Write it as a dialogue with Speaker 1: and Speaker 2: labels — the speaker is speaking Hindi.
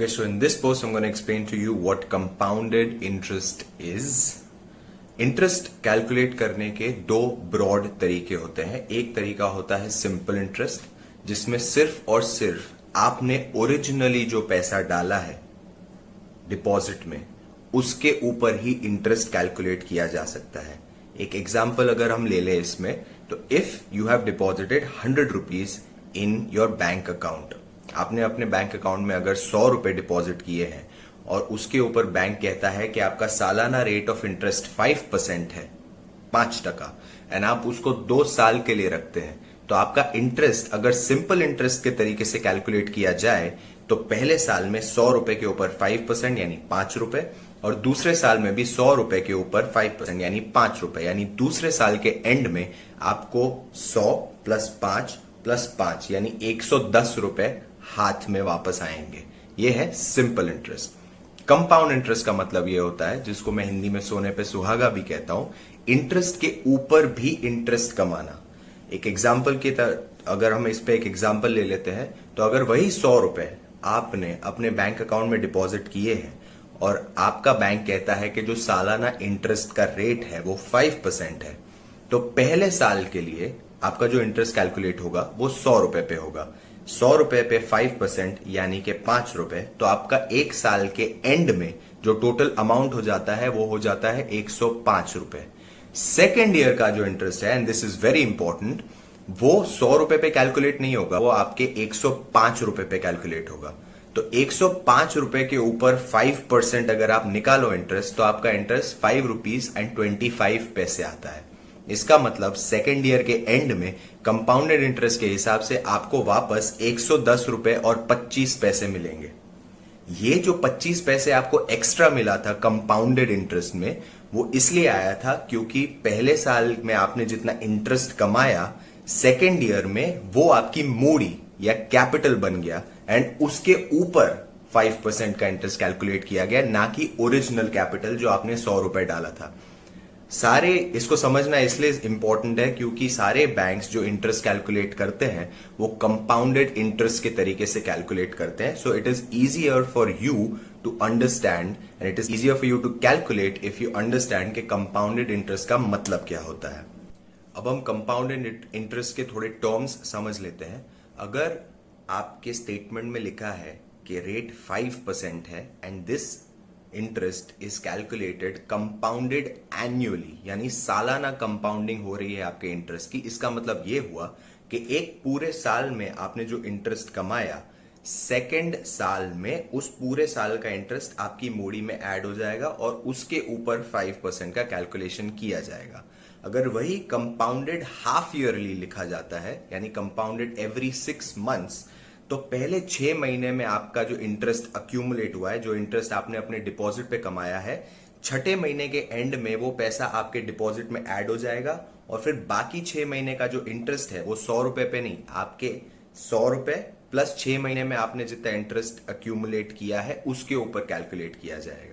Speaker 1: Okay, so in this post, I'm going to explain to you what compounded interest is. Interest calculate करने के दो ब्रॉड तरीके होते हैं. एक तरीका होता है सिंपल इंटरेस्ट, जिसमें सिर्फ और सिर्फ आपने ओरिजिनली जो पैसा डाला है डिपॉजिट में, उसके ऊपर ही इंटरेस्ट कैलकुलेट किया जा सकता है. एक एग्जाम्पल अगर हम ले लें इसमें, तो if you have deposited 100 rupees in your bank account, आपने अपने बैंक अकाउंट में अगर 100 रुपए डिपॉजिट किए हैं और उसके ऊपर बैंक कहता है कि आपका सालाना रेट ऑफ इंटरेस्ट 5% है, 5%, एंड आप उसको 2 साल के लिए रखते हैं, तो आपका इंटरेस्ट अगर सिंपल इंटरेस्ट के तरीके से कैलकुलेट किया जाए तो पहले साल में 100 रुपए के ऊपर 5% यानी 5 रुपए, और दूसरे साल में भी 100 रुपए के ऊपर 5% यानी 5 रुपए, यानी दूसरे साल के एंड में आपको 100 प्लस 5 प्लस 5 यानी 110 रुपए हाथ में वापस आएंगे. यह है सिंपल इंटरेस्ट. कंपाउंड इंटरेस्ट का मतलब यह होता है, जिसको मैं हिंदी में सोने पे सुहागा भी कहता हूं, इंटरेस्ट के ऊपर भी इंटरेस्ट कमाना. एक एग्जाम्पल की तरह अगर हम इस पे एक एग्जाम्पल ले लेते हैं, तो अगर वही 100 रुपए आपने अपने बैंक अकाउंट में डिपॉजिट किए हैं और आपका बैंक कहता है कि जो सालाना इंटरेस्ट का रेट है वो 5% है, तो पहले साल के लिए आपका जो इंटरेस्ट कैलकुलेट होगा वो 100 रुपए पे होगा. 100 रुपए पे 5% यानी कि 5 रुपए, तो आपका एक साल के एंड में जो टोटल अमाउंट हो जाता है वो हो जाता है 105 रुपए. सेकेंड ईयर का जो इंटरेस्ट है, and this is very important, वो 100 रुपए पे कैलकुलेट नहीं होगा, वो आपके 105 रुपए पे कैलकुलेट होगा. तो 105 रुपए के ऊपर 5% अगर आप निकालो इंटरेस्ट, तो आपका इंटरेस्ट 5 रुपीज एंड 25 पैसे आता है. इसका मतलब सेकेंड ईयर के एंड में कंपाउंडेड इंटरेस्ट के हिसाब से आपको वापस 110 रुपए और 25 पैसे मिलेंगे. ये जो 25 पैसे आपको एक्स्ट्रा मिला था कंपाउंडेड इंटरेस्ट में, वो इसलिए आया था क्योंकि पहले साल में आपने जितना इंटरेस्ट कमाया, सेकेंड ईयर में वो आपकी मूड़ी या कैपिटल बन गया, एंड उसके ऊपर 5% का इंटरेस्ट कैलकुलेट किया गया, ना कि ओरिजिनल कैपिटल जो आपने 100 रुपए डाला था. सारे इसको समझना इसलिए इंपॉर्टेंट है क्योंकि सारे बैंक्स जो इंटरेस्ट कैलकुलेट करते हैं वो कंपाउंडेड इंटरेस्ट के तरीके से कैलकुलेट करते हैं. So it is easier for you to understand and it is easier for you to calculate if you understand कि कंपाउंडेड इंटरेस्ट का मतलब क्या होता है. अब हम कंपाउंडेड इंटरेस्ट के थोड़े टर्म्स समझ लेते हैं. अगर आपके स्टेटमेंट में लिखा है कि रेट 5% है and this interest is calculated compounded annually, यानी सालाना कंपाउंडिंग हो रही है आपके इंटरेस्ट की, इसका मतलब यह हुआ कि एक पूरे साल में आपने जो इंटरेस्ट कमाया, सेकेंड साल में उस पूरे साल का इंटरेस्ट आपकी मूड़ी में ऐड हो जाएगा और उसके ऊपर 5% का कैलकुलेशन किया जाएगा. अगर वही कंपाउंडेड हाफ ईयरली लिखा जाता है, यानी कंपाउंडेड एवरी 6 मंथ्स, तो पहले 6 महीने में आपका जो इंटरेस्ट अक्यूमुलेट हुआ है, जो इंटरेस्ट आपने अपने डिपॉजिट पे कमाया है, छठे महीने के एंड में वो पैसा आपके डिपॉजिट में ऐड हो जाएगा, और फिर बाकी 6 महीने का जो इंटरेस्ट है वो 100 रुपए पे नहीं, आपके 100 रुपए प्लस 6 महीने में आपने जितना इंटरेस्ट अक्यूमुलेट किया है उसके ऊपर कैलकुलेट किया जाएगा.